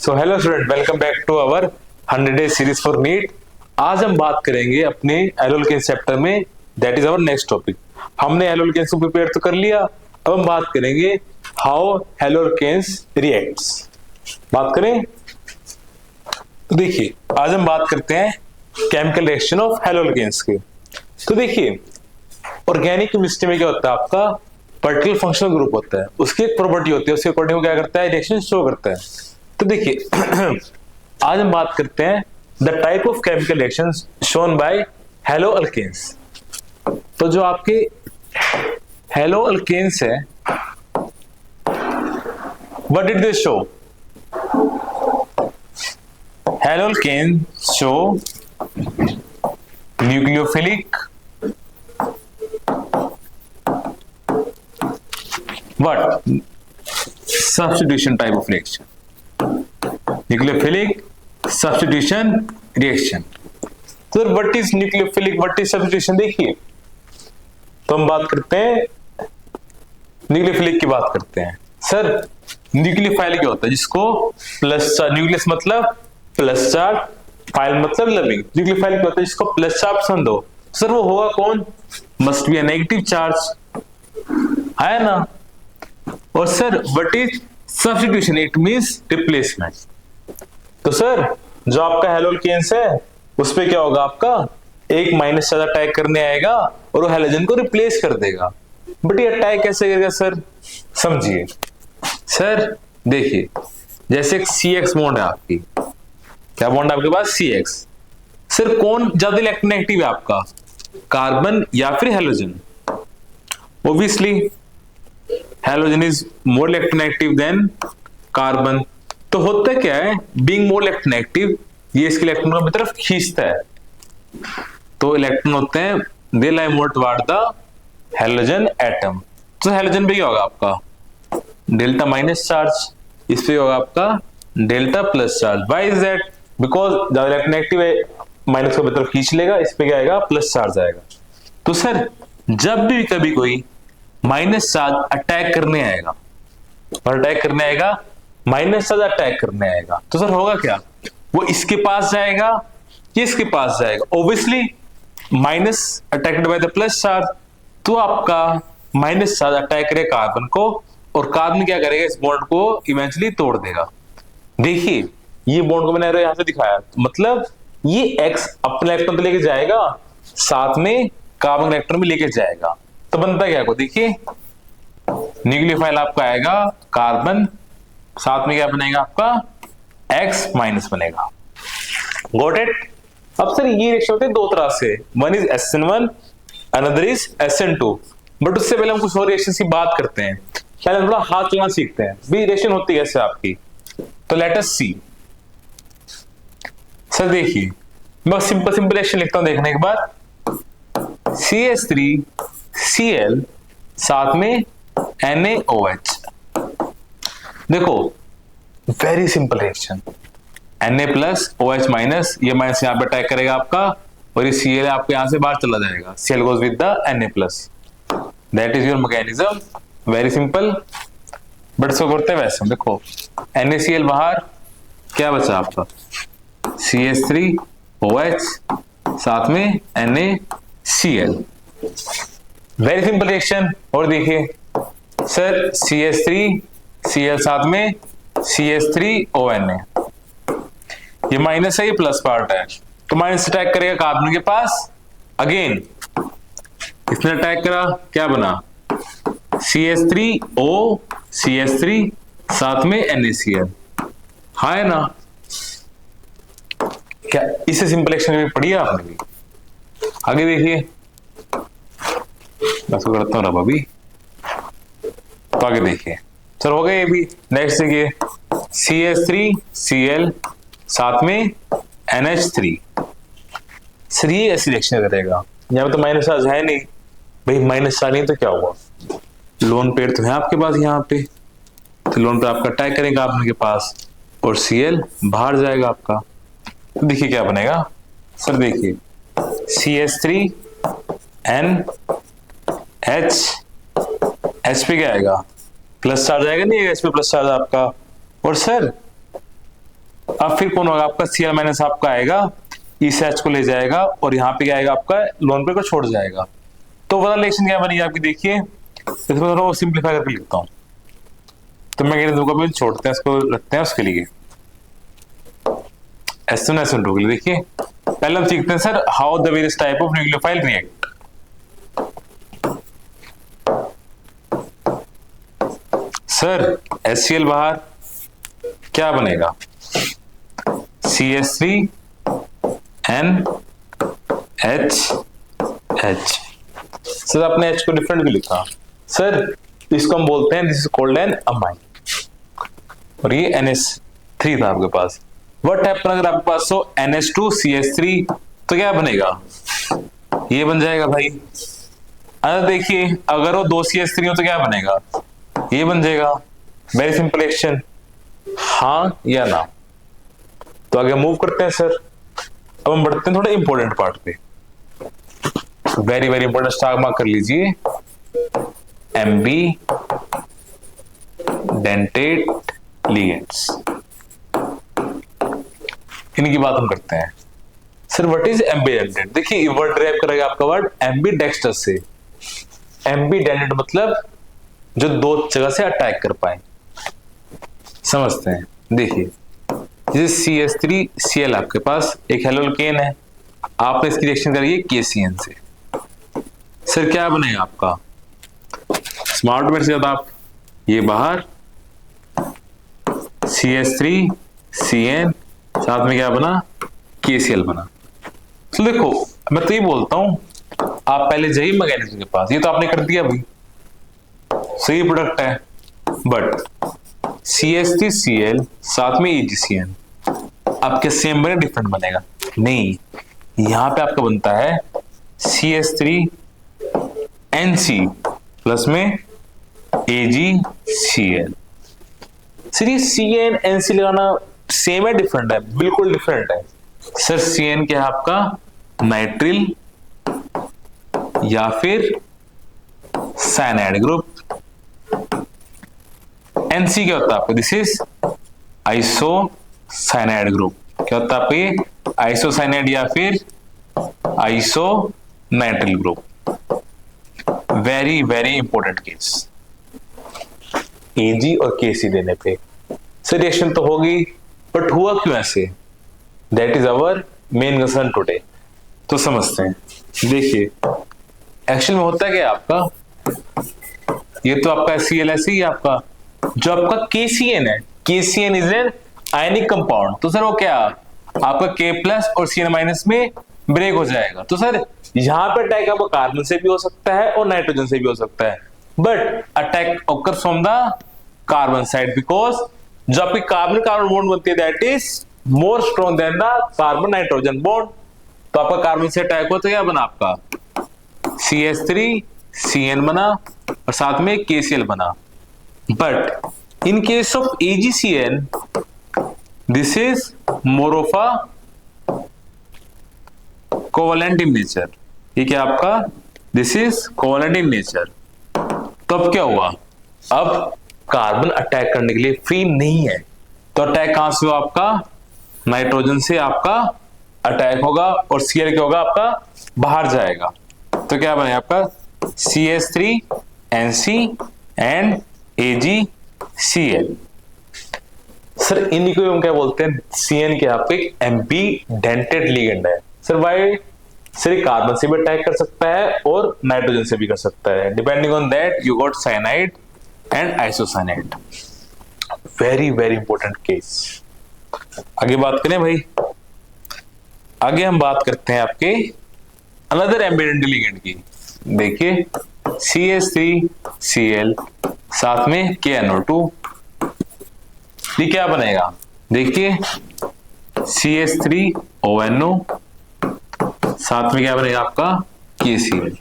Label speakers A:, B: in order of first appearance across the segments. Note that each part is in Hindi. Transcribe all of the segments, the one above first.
A: So hello student, welcome back to our 100 day series for NEET. आज हम बात करेंगे अपने एल्केन्स चैप्टर में, that is our next topic. हमने एल्केन्स को प्रिपेयर तो कर लिया, अब हम बात करेंगे हाउ एल्केन्स रिएक्ट्स। बात करें तो देखिए, आज हम बात करते हैं केमिकल रिएक्शन ऑफ एल्केन्स के। तो देखिए, ऑर्गेनिक केमिस्ट्री में क्या होता है, आपका पर्टिकुलर फंक्शनल ग्रुप होता है, उसकी एक प्रॉपर्टी होती है, उसके अकॉर्डिंग क्या करता है, रिएक्शन शो करता है। तो देखिए आज हम बात करते हैं the type of chemical reactions shown by haloalkanes. तो जो आपके हेलो अल्केन्स है, what did they show? Haloalkane show nucleophilic what substitution type of reaction, nucleophilic substitution reaction। तो what is nucleophilic, what is substitution? देखिए, तो हम बात करते हैं न्यूक्लियोफिलिक की बात करते हैं। सर न्यूक्लियोफाइल क्या होता है? जिसको प्लस चार्ज, न्यूक्लियस मतलब प्लस चार्ज, फाइल मतलब लविंग। न्यूक्लियोफाइल क्या होता है? जिसको प्लस चार्ज पसंद हो। सर वो होगा कौन? Must be a negative charge, है ना। और sir what is substitution? It means replacement. तो सर जो आपका हेलोकेन्स है उस पे क्या होगा, आपका एक माइनस चार्ज अटैक करने आएगा और वो हेलोजन को रिप्लेस कर देगा। बट ये अटैक कैसे करेगा सर? समझिए सर, देखिए जैसे एक CX बॉन्ड है आपकी, क्या बॉन्ड आपके पास? CX। सर कौन ज्यादा इलेक्ट्रोनेगेटिव है आपका, कार्बन या फिर halogen? Obviously halogen is more electronegative than carbon. तो होता क्या है, बीइंग मोर इलेक्ट्रोनेगेटिव, ये इसके इलेक्ट्रॉन को अपनी तरफ खींचता है। तो इलेक्ट्रॉन होते हैं दे लाई मोर टुवर्ड द हेलोजन एटम। तो हेलोजन पे क्या होगा आपका डेल्टा माइनस चार्ज, इस पे होगा आपका delta plus charge. Why is that? Because ज्यादा इलेक्ट्रोनेगेटिव है, माइनस को अपनी तरफ खींच लेगा, इस पे क्या आएगा, प्लस चार्ज आएगा। तो सर जब भी कभी कोई माइनस चार्ज अटैक करने आएगा, और अटैक करने आएगा, माइनस चार्ज अटैक करने आएगा, तो सर होगा क्या, वो इसके पास जाएगा, ये इसके पास जाएगा। Obviously minus attacked by the plus charge, तो आपका माइनस चार्ज अटैक करेगा कार्बन को, और कार्बन क्या करेगा, इस बॉन्ड को इवेंचुअली तोड़ देगा। देखिए ये बॉन्ड को मैंने यहां से दिखाया, मतलब ये एक्स अपने इलेक्ट्रॉन तो लेके जाएगा, साथ में कार्बन इलेक्ट्रॉन भी लेके जाएगा। तो बनता क्या को, देखिए न्यूक्लियोफाइल आपका आएगा कार्बन, साथ में क्या बनेगा आपका X माइनस बनेगा। Got it? अब सर ये रिएक्शन होते हैं दो तरह से, one is SN1, another is SN2। But उससे पहले हम कुछ और रिएक्शन की बात करते हैं, शायद हम थोड़ा हाथ चलाना सीखते हैं भी रिएक्शन होती है कैसे आपकी। तो लेट अस सी। सर देखिए मैं सिंपल सिंपल रिएक्शन लिखता हूं देखने के बाद, CH3Cl साथ में NaOH। देखो very simple reaction, Na plus OH minus, ये माइनस यहां पे अटैक करेगा आपका, और ये Cl आपको यहां से बाहर चला जाएगा, Cl goes with the Na plus. That is your mechanism, very simple. But इसको करते हैं वैसे, देखो NaCl बाहर, क्या बचा आपका CH3OH साथ में NaCl। Very simple reaction. और देखिए सर CH3Cl साथ में CH3ONa, ये माइनस है, ये प्लस पार्ट है, तो माइनस अटैक करेगा कार्बन के पास। अगेन इसने अटैक करा, क्या बना CH3O CH3 साथ में NaCl, हाँ है ना। क्या इससे सिंपल रिएक्शन में पढ़ी है आपने भी? आगे देखिए, मैं तो करता हूं रब अभी, तो आगे देखिए सर हो गए ये भी। नेक्स्ट देखिए CH3Cl साथ में NH3। सर ये ऐसी रिएक्शन करेगा, यहाँ पे तो माइनस चार्ज है नहीं भाई, माइनस चार्ज नहीं तो क्या हुआ, लोन पेयर तो है आपके पास यहाँ पे, तो लोन पे आपका अटैक करेगा आपके पास, और Cl बाहर जाएगा आपका। तो देखिए क्या बनेगा सर, देखिए CH3NH, H पे क्या आएगा, प्लस चार्ज आएगा, नहीं एच पे प्लस चार्ज आपका। और सर अब फिर कौन होगा आपका Cl माइनस आपका आएगा, ई से H को ले जाएगा और यहाँ पे क्या आएगा आपका लोन पे को छोड़ जाएगा। तो वाला रिएक्शन क्या बनेगी आपकी, देखिए इसमें थोड़ा सिंप्लीफाई करके लिखता हूँ। तो मैं कह दूंगा भी छोड़ते हैं इसको, रखते हैं उसके लिए SN2 के लिए। देखिए पहले हम सीखते हैं sir how the various type of nucleophile react. Sir HCl बाहर क्या बनेगा, CH3 NH। सर आपने H को डिफरेंट भी लिखा सर, इसको हम बोलते हैं this is called N amine, और ये NH3 था आपके पास। व्हाट हैपन अगर आपके पास हो NH2CH3, तो क्या बनेगा, ये बन जाएगा भाई। अगर देखिए अगर वो 2 CH3 हो तो क्या बनेगा, ये बन जाएगा। वेरी सिंपल एक्शन, हाँ या ना। तो आगे मूव करते हैं सर। अब हम बढ़ते हैं थोड़ा इंपॉर्टेंट पार्ट पे, very very important, star mark कर लीजिए। एम्बी डेंटेट लिगेंड्स, इनकी बात हम करते हैं। सर व्हाट इज एम्बीडेंटेट, देखिए ये वर्ड ड्राइव करेगा आपका वर्ड एम्बीडेक्स्ट्रस से। एम्बीडेंटेट मतलब जो दो जगह से अटैक कर पाए, समझते हैं। देखिए जैसे CH3Cl आपके पास एक हेलोकेन है, आपने इसकी रिएक्शन करी है KCN से। सर क्या बनेगा आपका, स्मार्ट में से ज्यादा आप ये बाहर CH3CN, साथ में क्या बना KCl बना। तो देखो मैं तो ये बोलता हूं आप पहले जाइए मैग्नेटिज्म के पास, ये तो आपने कर दिया भाई, सही प्रोडक्ट है। बट CH3Cl साथ में EgCN आपके सेम बने डिफरेंट बनेगा नहीं, यहां पे आपका बनता है CH3NC प्लस में AgCl। सर ये CN-NC लगाना सेम है डिफरेंट है, बिल्कुल डिफरेंट है सर। CN क्या है आपका नाइट्रिल या फिर साइनाइड ग्रुप, NC क्या होता है आपको, दिस इज आइसोसाइनाइड ग्रुप। क्या होता है आपको, आइसोसाइनाइड या फिर isonitrile group. Very very important case, Ag और KC देने पे सर रिएक्शन तो होगी, बट हुआ क्यों ऐसे, that is our main concern today. तो समझते हैं। देखिए एक्शन में होता है क्या आपका, ये तो आपका Cl ऐसे ही आपका, जो आपका KCN है, KCN is an ionic compound. तो सर वो क्या आपका K प्लस और Cn माइनस में ब्रेक हो जाएगा। तो सर यहां पे अटैक आपका कार्बन से भी हो सकता है और नाइट्रोजन से भी हो सकता है, but attack occurs from the carbon side, because जो आपकी कार्बन कार्बन बॉन्ड बनती है that is more strong than the carbon nitrogen bond. तो आपका कार्बन से अटैक हो तो क्या बना आपका CH3CN बना और साथ में KCl बना। But in case of AgCN this is more of a covalent in nature. ठीक है आपका, this is covalent in nature. तो अब क्या हुआ, अब कार्बन अटैक करने के लिए फ्री नहीं है, तो अटैक कहां से हो आपका, नाइट्रोजन से आपका अटैक होगा और Cl क्या होगा आपका बाहर जाएगा। तो क्या बने आपका CH3NC एंड AgCl। सर इन्हीं को हम क्या बोलते हैं, CN के आपके एक एम्बीडेंटेट लिगेंड है। सर वाई, सर कार्बन से भी अटैक कर सकता है और नाइट्रोजन से भी कर सकता है, depending on that you got cyanide and isocyanide. Very very important case. आगे बात करें भाई, आगे हम बात करते हैं आपके अनदर एम्बीडेंट लिगेंड की। देखिए CH3Cl साथ में KNO2, ये क्या बनेगा, देखिए CH3ONO साथ में क्या बनेगा आपका KCl।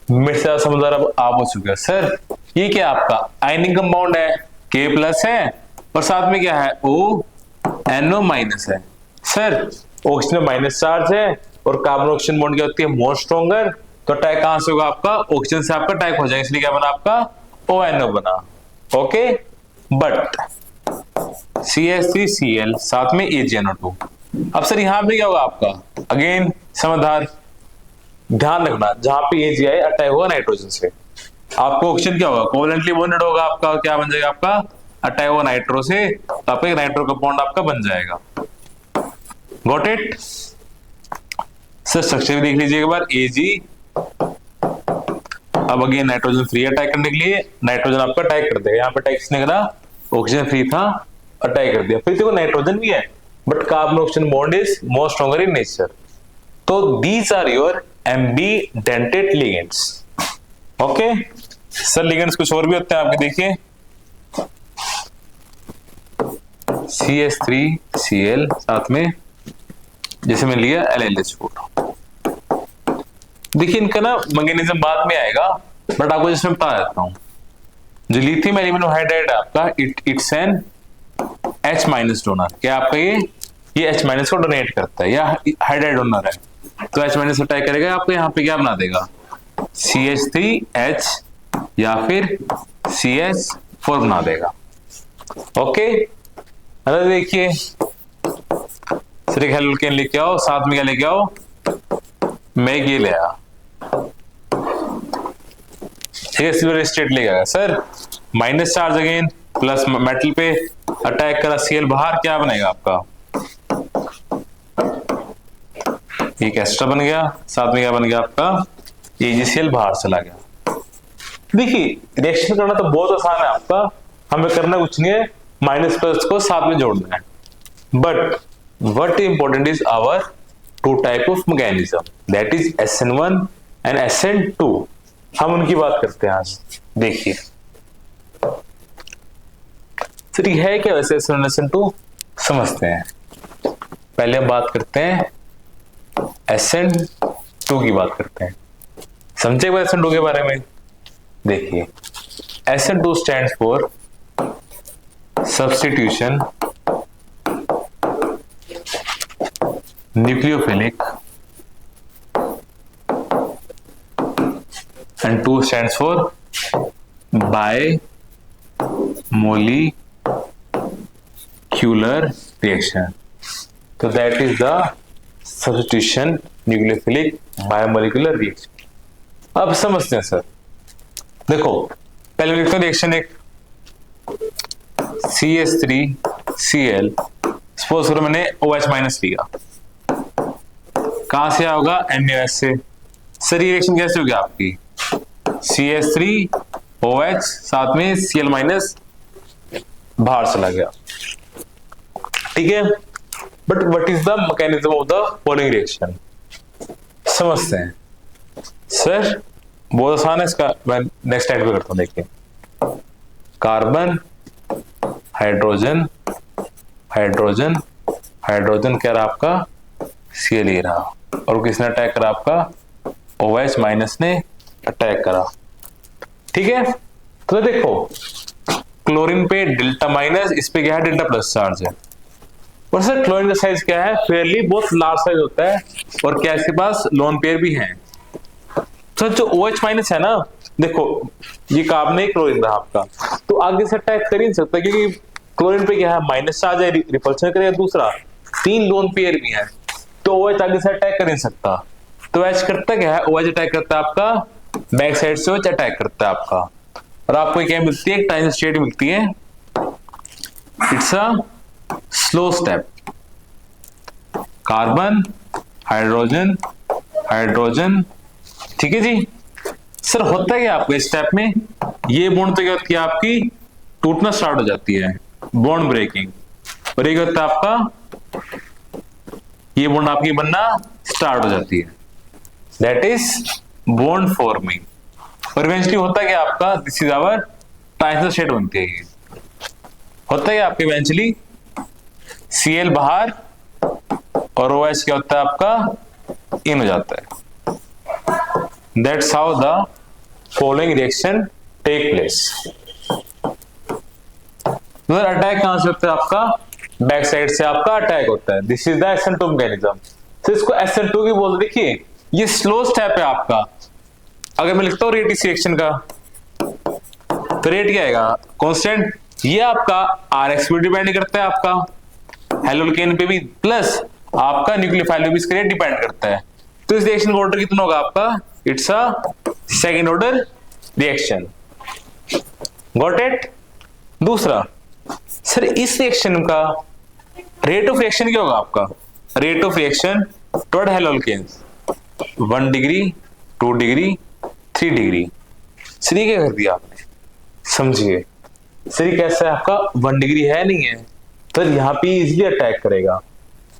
A: मेरे से समझदार अब आप हो चुके हैं। सर ये क्या आपका आयनिक कंपाउंड है, K प्लस है और साथ में क्या है ONO माइनस है। सर ऑक्सीजन माइनस चार्ज है और कार्बन ऑक्सीजन बॉन्ड क्या होती है मोर स्ट्रॉन्गर, तो अटैक कहां से होगा आपका, ऑक्सीजन से आपका अटैक हो जाएगा, इसलिए क्या बना आपका ONO बना। ओके, बट CH3Cl साथ में AgNO2। अब सर यहां पे क्या होगा आपका, अगेन समाधान ध्यान रखना, जहां पे Ag आए अटैक होगा नाइट्रोजन से, आपको ऑक्सीजन क्या होगा, कोवलेंटली बॉन्डेड होगा आपका, क्या बन जाएगा आपका, अटैक होगा नाइट्रो से, तो आपका नाइट्रो का बॉन्ड आपका बन जाएगा। Got it sir? स्ट्रक्चर देख लीजिए एक बार, Ag, अब अगेन नाइट्रोजन फ्री अटैक करने के लिए नाइट्रोजन आपका अटैक कर देगा, यहाँ पे अटैक किसने करा, ऑक्सीजन फ्री था, अटैक कर दिया। फिर देखो नाइट्रोजन भी है but carbon oxygen bond is more stronger in nature, तो these are your ambidentate ligands. Okay sir, ligands कुछ और भी होते हैं आपके, देखिए CH3Cl साथ में जैसे मैं लिया LiLH4, देखिए इनका ना मैग्नीशियम बाद में आएगा बट आपको जिसमें बता देता हूं, जो लिथियम एल्यूमिनियम हाइड्राइड आपका इट्स एन H- डोनर, क्या आपका ये H- को डोनेट करता है, या हाइड्राइड डोनर है, तो H- अटैक करेगा आपको, यहाँ पे क्या बना देगा, CH3H या फिर CH4 बना देगा। ओके अरे देखिए सर, एक हेलोकेन लेके आओ, साथ में क्या लेके आओ, मैं ये ले आया, ठीक है, सिल्वर स्टेट ले गया sir, minus charge again plus metal पे अटैक करा, Cl बाहर, क्या बनेगा आपका, एक एक्स्ट्रा बन गया, साथ में क्या बन गया आपका, AgCl बाहर चला गया। देखिए रिएक्शन करना तो बहुत आसान है आपका, हमें करना कुछ नहीं है, माइनस प्लस को साथ में जोड़ना है, but what important is our two type of mechanism, that is SN1 and SN2, हम उनकी बात करते हैं आज। देखिए सर ये है क्या वैसे SN1 SN2, समझते हैं, पहले हम बात करते हैं SN2 की बात करते हैं, समझे बात SN2 के बारे में। देखिए SN2 stands for substitution nucleophilic and 2 stands for bimolecular reaction, so that is the substitution nucleophilic biomolecular reaction। अब समझते हैं सर, देखो पहले लिखते हैं रिएक्शन एक CH3Cl, सपोज करो मैंने OH- लिया, कहां से होगा, NaOH से, सर ये रिएक्शन कैसे होगी आपकी, CH3OH साथ में Cl- बाहर चला गया, ठीक है, but what is the mechanism of the following reaction, समझते हैं सर, बहुत आसान है इसका, मैं नेक्स्ट स्लाइड पे करता हूं। देखिए कार्बन हाइड्रोजन हाइड्रोजन हाइड्रोजन क्या रहा आपका, Cl ही रहा, और किसने अटैक करा आपका, OH- ने अटैक करा, ठीक है। तो देखो क्लोरीन पे डेल्टा माइनस, इस पे क्या है, डेल्टा प्लस चार्ज है, और सर क्लोरीन का साइज क्या है, फेयरली बहुत लार्ज साइज होता है, और क्या इसके पास लोन पेयर भी हैं। तो जो OH- है ना, देखो ये कार्बन क्लोरीन रहा आपका, तो आगे से अटैक कर ही नहीं सकता, क्योंकि क्लोरीन पे क्या है, माइनस चार्ज है, रिपल्शन करेगा, दूसरा 3 लोन पेयर भी है, तो OH आगे से अटैक कर नहीं सकता, तो H करता क्या है, OH अटैक करता है आपका, बैक साइड से OH अटैक करता है आपका, और आपको क्या मिलती है, एक ट्रांजिशन स्टेट मिलती है, it's a slow step, carbon hydrogen hydrogen, ठीक है जी। सर होता है क्या आपको स्टेप में, ये बॉन्ड तो क्या होती है आपकी, टूटना स्टार्ट हो जाती है, बॉन्ड ब्रेकिंग, और ये होता है आपका, ये बॉन्ड आपकी बनना स्टार्ट हो जाती है, दैट इज बॉन्ड फॉर्मिंग, और इवेंचुअली होता है क्या आपका, this is our transition state बनती है, होता है आपके इवेंचुअली Cl बाहर और OH क्या होता है आपका, इन हो जाता है, that's how the following reaction take place. Attack कहां से होता है आपका, बैक साइड से आपका अटैक होता है, this is the SN2 mechanism, तो इसको SN2 की बोल, देखिए ये स्लो स्टेप है आपका। अगर मैं लिखता हूं रेट इस रिएक्शन का, तो रेट क्या आएगा, कांस्टेंट ये आपका RX पे डिपेंड करता है, आपका हेलोकेन पे भी, प्लस आपका न्यूक्लियोफाइल पे भी इसके डिपेंड करता है। तो इस रिएक्शन का ऑर्डर कितना होगा आपका? It's a second order reaction. Got it? दूसरा, सर इस रिएक्शन का रेट ऑफ रिएक्शन क्या होगा आपका? Rate of reaction toward haloalkanes 1 degree, 2 degree, 3 degree. Sir ये क्या कर दिया आपने? समझिए सर, ये कैसा है आपका? 1 डिग्री है नहीं है, तो यहाँ पे इजीली अटैक करेगा।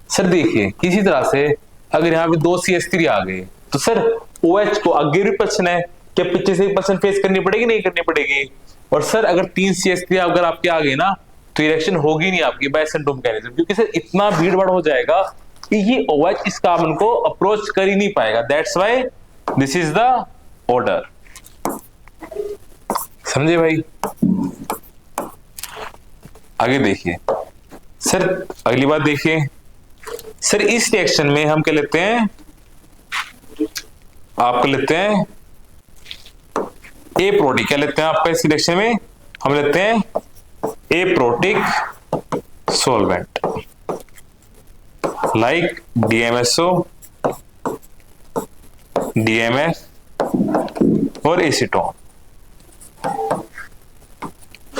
A: सर देखिए किसी तरह से अगर यहाँ पे 2 CH3 आ गए तो सर OH को आगे भी प्रश्न है, क्या पीछे से पर्सन फेस करनी पड़ेगी, नहीं करनी पड़ेगी? और सर अगर 3 CH3 अगर आपके आ गए ना, तो रिएक्शन होगी नहीं आपकी बाय सिंटोम मैकेनिज्म, क्योंकि सर इतना भीड़ भाड़ हो जाएगा कि ये OH इस कार्बन को अप्रोच कर ही नहीं पाएगा। That's why this is the order. समझे भाई? आगे देखिए सर, अगली बात देखिए सर, इस रिएक्शन में हम क्या लेते हैं? आपको लेते हैं ए प्रोटिक। क्या लेते हैं आपका इस रिएक्शन में? हम लेते हैं aprotic solvent like DMSO, DMF और एसीटोन।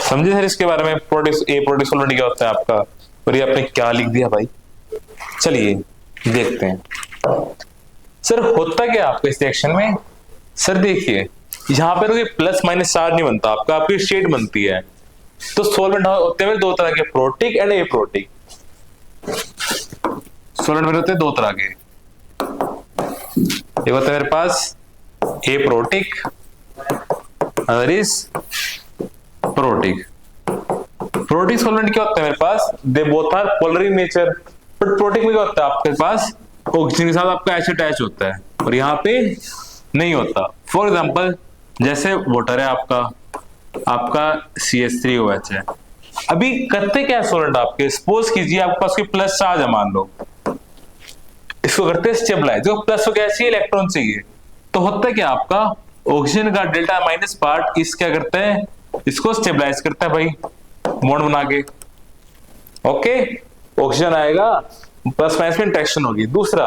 A: समझे सर इसके बारे में? ए प्रोटिक सॉल्वेंट क्या होता है आपका, और ये आपने क्या लिख दिया भाई? चलिए देखते हैं सर होता क्या आपके इस रिएक्शन में। सर देखिए यहां पर प्लस माइनस चार्ज नहीं बनता आपका, आपकी स्टेट बनती है। तो सॉल्वेंट होते हैं 2 तरह के, protic and aprotic. Solvent होते हैं 2 तरह के, एक होता है मेरे पास aprotic, other is protic. Protic solvent क्या होता है मेरे पास? They both are polar in nature. But protic में क्या होता है आपके पास? ऑक्सीजन के साथ आपका H अटैच होता है और यहाँ पे नहीं होता। फॉर एग्जांपल जैसे वाटर है आपका CH3OH है। अभी करते क्या सॉल्वेंट आपके? सपोज कीजिए आपके पास कोई प्लस चार्ज है, मान लो, इसको करते हैं स्टेबलाइज। जो प्लस को क्या चाहिए? इलेक्ट्रॉन चाहिए। तो होता है क्या आपका? ऑक्सीजन का डेल्टा माइनस पार्ट इस क्या करता है? इसको स्टेबलाइज करता है भाई, बॉन्ड बना के। ओके, ऑक्सीजन आएगा, प्लस माइनस में इंटरेक्शन होगी। दूसरा,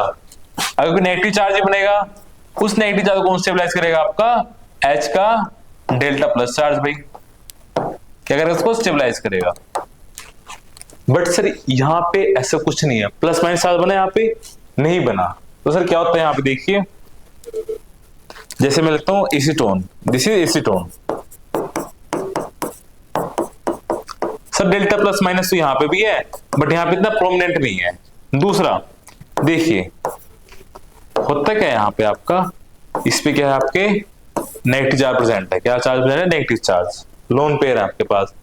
A: अगर कोई नेगेटिव चार्ज बनेगा, उस नेगेटिव चार्ज को कौन स्टेबलाइज करेगा? आपका H का डेल्टा प्लस चार्ज भाई क्या करेगा? उसको स्टेबलाइज करेगा। बट सर यहाँ पे ऐसा कुछ नहीं है, प्लस माइनस चार्ज बना, यहाँ पे नहीं बना। तो सर क्या होता है यहाँ पे? देखिए जैसे मैं लिखता हूं acetone, this is acetone. Sir delta plus minus तो यहाँ पे भी है, बट यहाँ पे इतना प्रोमिनेंट नहीं है। दूसरा देखिए होता क्या है यहाँ पे आपका? इस पे क्या है? आपके नेगेटिव चार्ज प्रेजेंट है। क्या चार्ज प्रेजेंट है? नेगेटिव चार्ज, लोन पेयर है आपके पास।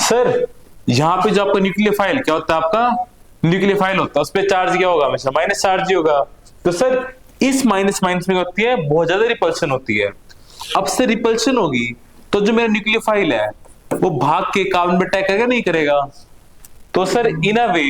A: सर यहाँ पे जो आपका न्यूक्लियोफाइल क्या होता है? आपका न्यूक्लियोफाइल होता है, उस पर चार्ज क्या होगा? हमेशा माइनस चार्ज ही होगा। तो सर इस माइनस माइनस में होती है बहुत ज्यादा रिपल्शन होती है। अब से रिपल्शन होगी तो जो मेरा न्यूक्लियोफाइल है वो भाग के कार्बन पे अटैक करेगा, नहीं करेगा? तो सर इन अ वे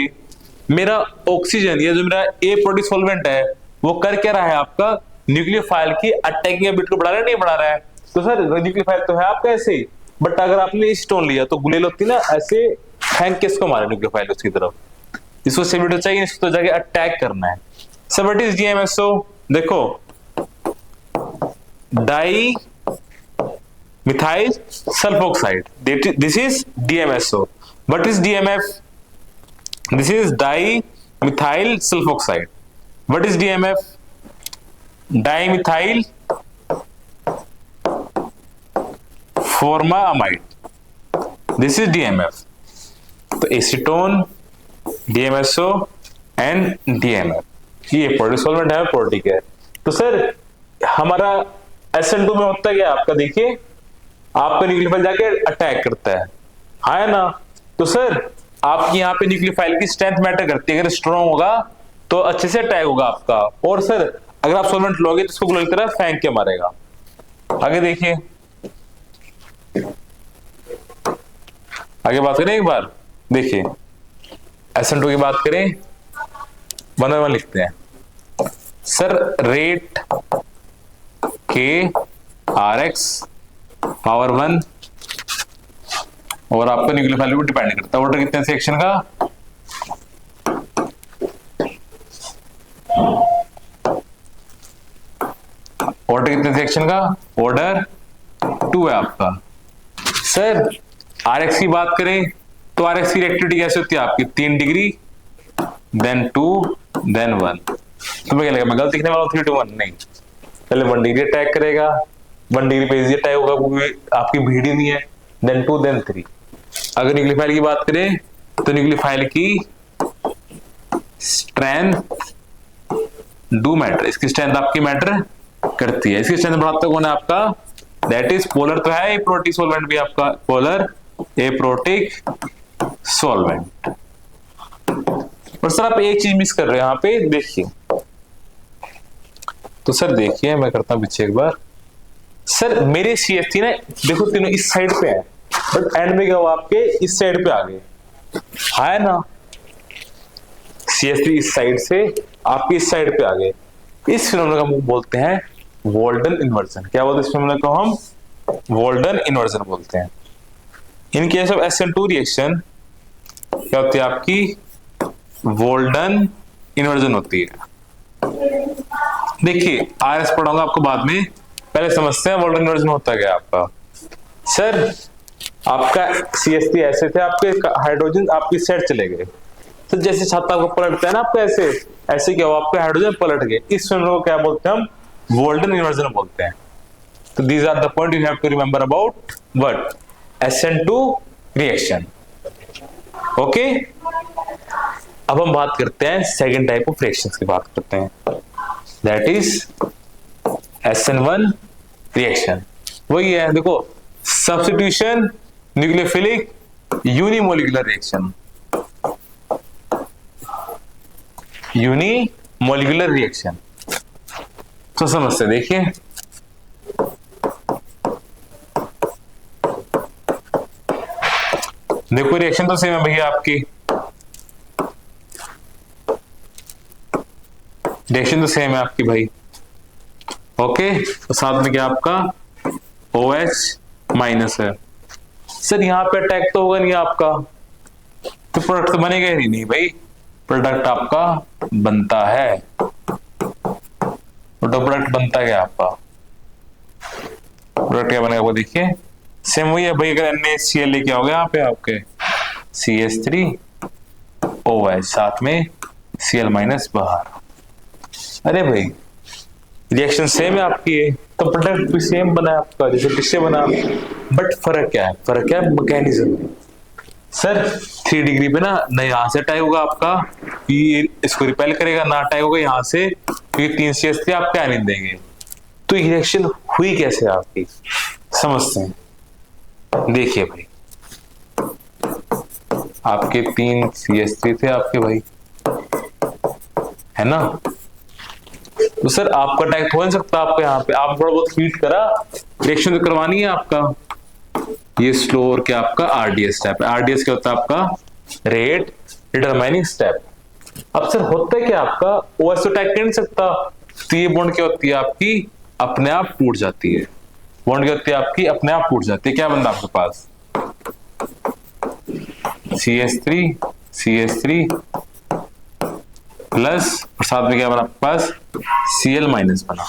A: मेरा ऑक्सीजन या जो मेरा ए प्रोटिक सॉल्वेंट है वो कर क्या रहा है? आपका न्यूक्लियोफाइल की अटैकिंग एबिलिटी को बढ़ा रहा है, नहीं बढ़ा रहा है? तो सर न्यूक्लियोफाइल तो है आपका ऐसे ही, बट अगर आपने एसीटोन लिया तो गुलेल होती ना, ऐसे फेंक के इसको मारे न्यूक्लियोफाइल उसकी तरफ। इसको स्टेबिलिटी चाहिए, इसको तो जाके अटैक करना है। Sir what is DMSO? देखो di methyl sulphoxide, this is DMSO। What is DMF? This is di methyl sulphoxide. What is DMF? Di methyl formamide, this is DMF। तो एसीटोन, DMSO एंड DMF ये प्रोटिक सॉल्वेंट है, प्रोटिक है। तो सर हमारा SN2 में होता है क्या आपका? देखिए आपका न्यूक्लियोफाइल जाके अटैक करता है, हाँ ना? तो सर आपकी यहाँ पे न्यूक्लियोफाइल की स्ट्रेंथ मैटर करती है। अगर स्ट्रॉन्ग होगा तो अच्छे से अटैक होगा आपका। और सर अगर आप सॉल्वेंट लोगे तो इसको गुलेल की तरह फेंक के मारेगा। आगे देखिए, आगे बात करें एक बार। देखिए SN2 की बात करें, 1 बाय 1 लिखते हैं। Sir rate K RX power 1 और आपका न्यूक्लियोफाइल पर डिपेंड करता है। ऑर्डर कितने हैं रिएक्शन का? ऑर्डर कितने रिएक्शन का? ऑर्डर 2 है आपका। सर आरएक्स की बात करें तो आरएक्स की रिएक्टिविटी कैसे होती है आपकी? 3 डिग्री, देन 2, देन 1। तो क्या लगेगा, मैं गलत लिखने वाला हूं? 3 to 1 नहीं, पहले 1 डिग्री अटैक करेगा, 1 डिग्री पे इजी अटैक होगा क्योंकि आपकी भीड़ ही नहीं है, देन 2, देन 3। अगर न्यूक्लियोफाइल की बात करें तो न्यूक्लियोफाइल की स्ट्रेंथ डू मैटर, इसकी स्ट्रेंथ आपकी मैटर करती है। इसकी स्ट्रेंथ बढ़ाता कौन है आपका? दैट इज पोलर तो है, एप्रोटिक सॉल्वेंट भी आपका, पोलर एप्रोटिक सॉल्वेंट। और सर आप एक चीज मिस कर रहे हो यहाँ पे, देखिए। तो सर देखिए मैं करता हूं पीछे एक बार। सर मेरे CH3 ना देखो तीनों इस साइड पे है, बट एंड में क्या हुआ आपके इस साइड पे आ गए, है ना? CH3 इस साइड से आपके इस साइड पे आ गए। इस फिनोमेना को बोलते हैं वॉल्डन इन्वर्जन। क्या बोलते हैं इस फिनोमेना को? हम वॉल्डन इन्वर्जन बोलते हैं। इन केस ऑफ SN2 रिएक्शन क्या होती है आपकी? वॉल्डन इन्वर्जन होती है। देखिए आरएस पढ़ाऊंगा आपको बाद में, पहले समझते हैं वॉल्डन इन्वर्जन होता क्या आपका। सर आपका CH3 ऐसे थे, आपके हाइड्रोजन आपकी साइड चले गए, तो जैसे छाता को पलटता है ना आपको, ऐसे ऐसे क्या हुआ, आपके हाइड्रोजन पलट गए। इस फिनोमेना को क्या बोलते हैं? हम वॉल्डन इन्वर्जन बोलते हैं। तो these are the point you have to remember about what? SN2 reaction. Okay, अब हम बात करते हैं सेकंड टाइप ऑफ रिएक्शंस की बात करते हैं, दैट इज SN1 रिएक्शन। वही है देखो, substitution nucleophilic unimolecular reaction, unimolecular reaction. तो समझते देखिए, देखो रिएक्शन तो सेम है भैया आपकी, रिएक्शन तो सेम है आपकी भाई। ओके, तो साथ में क्या आपका OH माइनस है। सर यहाँ पे अटैक तो होगा नहीं आपका, तो प्रोडक्ट तो बनेगा ही नहीं भाई, प्रोडक्ट आपका बनता है, प्रोडक्ट बनता है क्या आपका? प्रोडक्ट क्या बनेगा वो देखिए, सेम वही है भाई। अगर NaCl लेके आओगे यहाँ पे आपके CH3OH, साथ में Cl माइनस बाहर। अरे भाई रिएक्शन सेम है आपकी है, तो प्रोडक्ट भी सेम बना है आपका जैसे किससे बना, बट फर्क क्या है? फर्क क्या है? मैकेनिज्म में। सर 3 डिग्री पे ना यहाँ से अटैक होगा आपका, ये इसको रिपेल करेगा, ना अटैक होगा यहाँ से, क्योंकि 3 CH3 आप क्या नहीं देंगे। तो ये रिएक्शन हुई कैसे आपकी, समझते हैं। देखिए भाई, आपके 3 CH3 थे आपके भाई, है ना? तो सर आपका अटैक हो नहीं सकता आपका यहाँ पे, आप थोड़ा बहुत हीट करा, रिएक्शन तो करवानी है आपका। ये स्लो और क्या आपका RDS स्टेप है। RDS क्या होता है आपका? Rate determining step. अब सर होता है क्या आपका, OH तो अटैक कर नहीं सकता, तो ये बॉन्ड क्या होती है आपकी? अपने आप टूट जाती है। बॉन्ड क्या होती है आपकी? अपने आप टूट जाती है। क्या बनता है आपके पास? CH3 प्लस, और साथ में क्या बना आपके पास? Cl माइनस बना।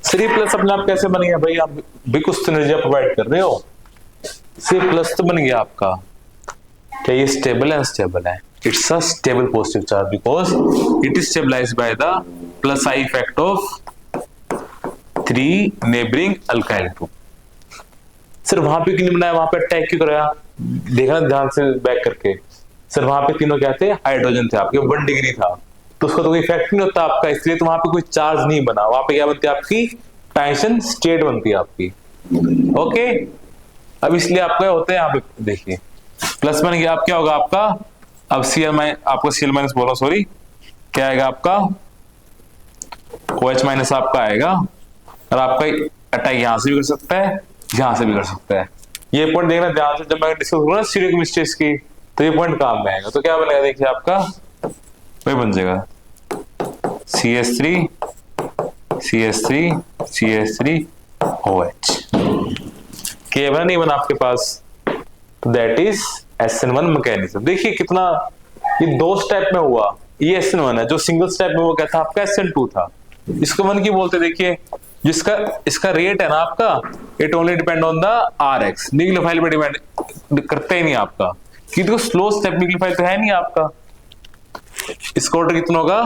A: C प्लस अपने आप कैसे बन गया भाई? आप भी कुछ तो एनर्जी प्रोवाइड कर रहे हो, C प्लस तो बन गया आपका। क्या ये स्टेबल है? अनस्टेबल है? It's a stable positive charge because it is stabilised by the plus I effect of 3 neighbouring alkyl group. Sir वहां पे क्यों नहीं बनाया? वहां पे अटैक क्यों कराया? देखना ध्यान से बैक करके। सर वहां पे तीनों क्या थे? हाइड्रोजन थे आपके, 1 डिग्री था, तो उसका तो कोई इफेक्ट नहीं होता आपका, इसलिए तो वहां पे कोई चार्ज नहीं बना। वहां पे क्या बनती है आपकी? टेंशन स्टेट बनती है आपकी। ओके, अब इसलिए आपका होता है यहाँ पे देखिए, प्लस बन गया, आप क्या होगा आपका? अब आपको Cl माइनस बोलो, सॉरी, क्या आएगा आपका? OH माइनस आपका आएगा, और आपका अटैक यहां से भी कर सकता है, यहां से भी कर सकता है। ये पॉइंट देखना ध्यान से, जब मैं डिस्कस करूंगा ना स्टीरियोकेमिस्ट्रीज की, तो ये पॉइंट काम में आएगा। तो क्या बनेगा देखिए आपका? वही बन जाएगा CH3OH। के बना नहीं बना आपके पास? तो दैट इज SN1 मैकेनिज्म। देखिए कितना ये 2 स्टेप में हुआ। ये SN1 है, जो सिंगल स्टेप में वो क्या था आपका SN2 था। इसको 1 की बोलते, देखिए जिसका इसका रेट है ना आपका, it only depend on the RX, nucleophile पे डिपेंड करता ही नहीं आपका, क्योंकि तो स्लो स्टेप न्यूक्लियोफाइल तो है नहीं आपका। इसका ऑर्डर कितना होगा,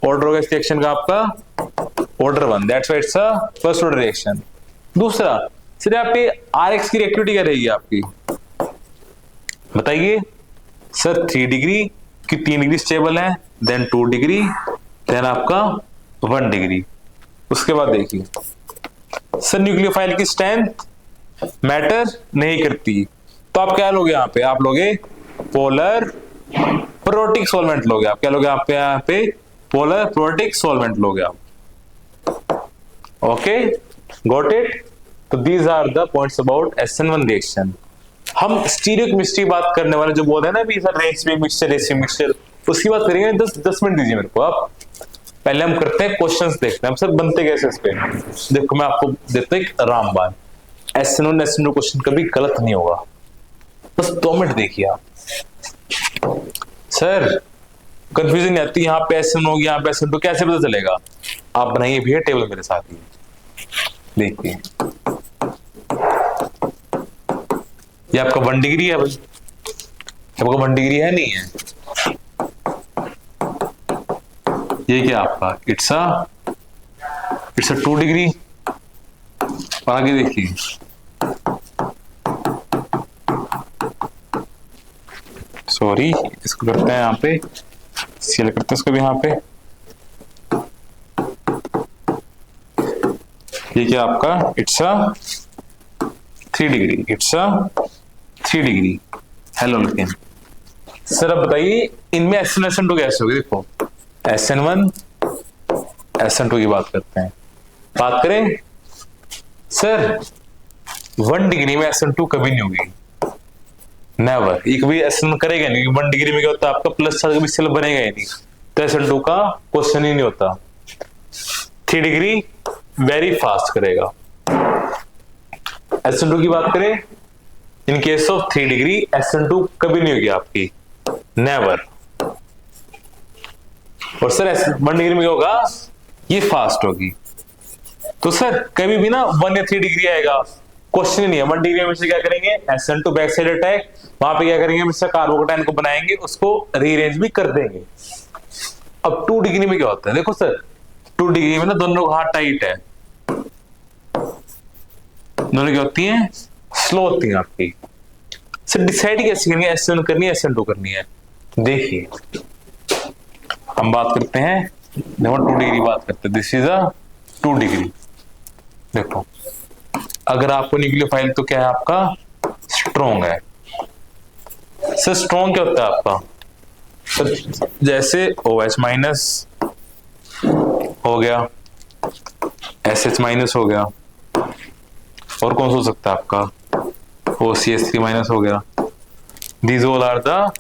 A: ऑर्डर होगा इस रिएक्शन का आपका order 1, that's why it's a first order reaction. दूसरा सर यहाँ पे RX की रिएक्टिविटी क्या रहेगी आपकी, बताइए सर। 3 डिग्री की 3 डिग्री स्टेबल है, देन 2 डिग्री, देन आपका 1 डिग्री। उसके बाद देखिए सर न्यूक्लियोफाइल की स्ट्रेंथ मैटर नहीं करती, तो आप क्या लोगे यहाँ पे, आप लोगे पोलर प्रोटिक सॉल्वेंट लोगे। आप क्या लोगे यहाँ पे पोलर प्रोटिक सॉल्वेंट लोगे आप। Okay, got it. तो these are the points about SN1 reaction. हम स्टीरियोकेमिस्ट्री बात करने वाले जो बोल रहे हैं ना भी सर रेसिपी मिक्सचर, उसकी बात करेंगे। 10 मिनट दीजिए मेरे को आप। पहले हम करते हैं क्वेश्चंस, देखते हैं हम सर बनते कैसे इस पे। देखो मैं आपको देता हूं एक रामबाण। SN1 SN2 क्वेश्चन कभी गलत नहीं होगा, बस 2 मिनट देखिए आप। सर कंफ्यूजन नहीं आती, यहाँ पे SN होगी यहाँ पे SN2, कैसे पता चलेगा। आप बनाइए भैया टेबल मेरे साथ ही, देखिए ये आपका 1 डिग्री है भाई, आपका 1 डिग्री है नहीं है, ये क्या आपका इट्स अ 2 डिग्री। और आगे देखिए सॉरी इसको करते हैं यहाँ पे, सील करते हैं इसको भी यहाँ पे। ये क्या आपका it's a 3 degree, it's a 3 degree. Hello लेकिन सर अब बताइए इनमें SN1 SN2 कैसे होगी। देखो SN1 SN2 की बात करते हैं। बात करें सर 1 डिग्री में SN2 कभी नहीं होगी, नेवर। ये कभी SN1 करेगा नहीं, 1 डिग्री में क्या होता है आपका प्लस चार्ज कभी सेल बनेगा ही नहीं, तो SN2 का क्वेश्चन ही नहीं होता। 3 डिग्री वेरी फास्ट करेगा। SN2 की बात करें, इन केस ऑफ 3 डिग्री SN2 कभी नहीं होगी आपकी, नेवर। और सर 1 डिग्री में क्या होगा, ये फास्ट होगी। तो सर कभी भी ना 1 या 3 डिग्री आएगा, क्वेश्चन ही नहीं है। 1 डिग्री में से क्या करेंगे, SN2 बैक साइड अटैक, वहां पे क्या करेंगे मिस्टर कार्बोकेटाइन को बनाएंगे, उसको रीअरेंज भी कर देंगे। अब 2 डिग्री में क्या होता है, देखो सर 2 डिग्री में ना दोनों का हाथ टाइट है, दोनों क्या होती हैं, स्लो होती हैं आपकी। सर डिसाइड कैसे करनी है, SN1 करनी है SN2 करनी है। देखिए हम बात करते हैं, देखो 2 डिग्री बात करते हैं, दिस इज अ 2 डिग्री। देखो अगर आपको न्यूक्लियोफाइल तो क्या है आपका स्ट्रॉन्ग है। सर स्ट्रॉन्ग क्या होता है आपका, सर जैसे OH माइनस हो गया, SH माइनस हो गया, और कौन सा हो सकता है आपका OCH3 माइनस हो गया। These all are the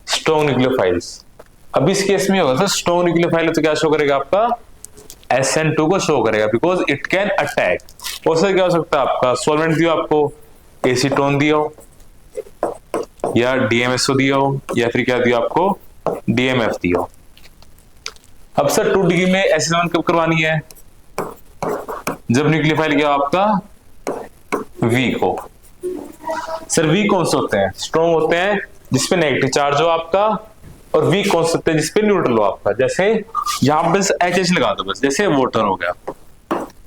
A: strong nucleophiles. अब इस केस में होगा सर स्ट्रॉन्ग न्यूक्लियोफाइल तो क्या शो करेगा आपका, SN2 को शो करेगा, बिकॉज इट कैन अटैक। और सर क्या हो सकता है आपका सॉल्वेंट दियो आपको, एसीटोन दियो या DMSO दियो, या फिर क्या दियो आपको DMF दियो। अब सर 2 डिग्री में SN1 कब करवानी है, जब न्यूक्लियोफाइल क्या आपका वीक हो। सर वीक कौन से होते हैं, स्ट्रॉन्ग होते हैं जिसपे नेगेटिव चार्ज हो आपका, और वीक कौन से होते हैं जिसपे न्यूट्रल हो आपका। जैसे यहां पे HH लगा दो बस, जैसे वाटर हो गया,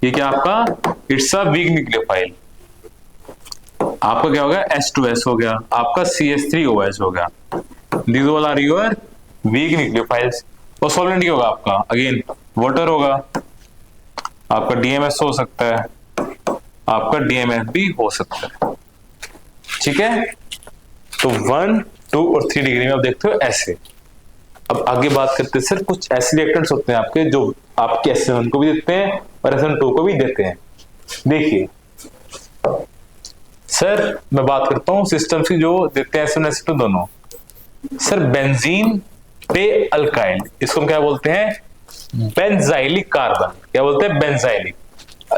A: ये क्या आपका इट्स अ वीक न्यूक्लियोफाइल। आपका क्या होगा H2S हो गया, आपका CH3OH हो गया। These all are your weak nucleophiles. और सॉल्वेंट क्या होगा आपका, अगेन वाटर होगा, आपका DMS हो सकता है, आपका DMF भी हो सकता है। ठीक है, तो 1, 2 और 3 डिग्री में आप देखते हो ऐसे। अब आगे बात करते हैं सर कुछ ऐसे रिएक्टेंट्स होते हैं आपके जो आपके SN1 को भी देते हैं और SN2 को भी देते हैं। देखिए सर मैं बात करता हूं सिस्टम की जो देते हैं SN1 SN2 दोनों। सर बेंजीन पे अल्काइल, इसको हम क्या बोलते हैं, बेंजाइलिक कार्बन। क्या बोलते हैं, बेंजाइलिक।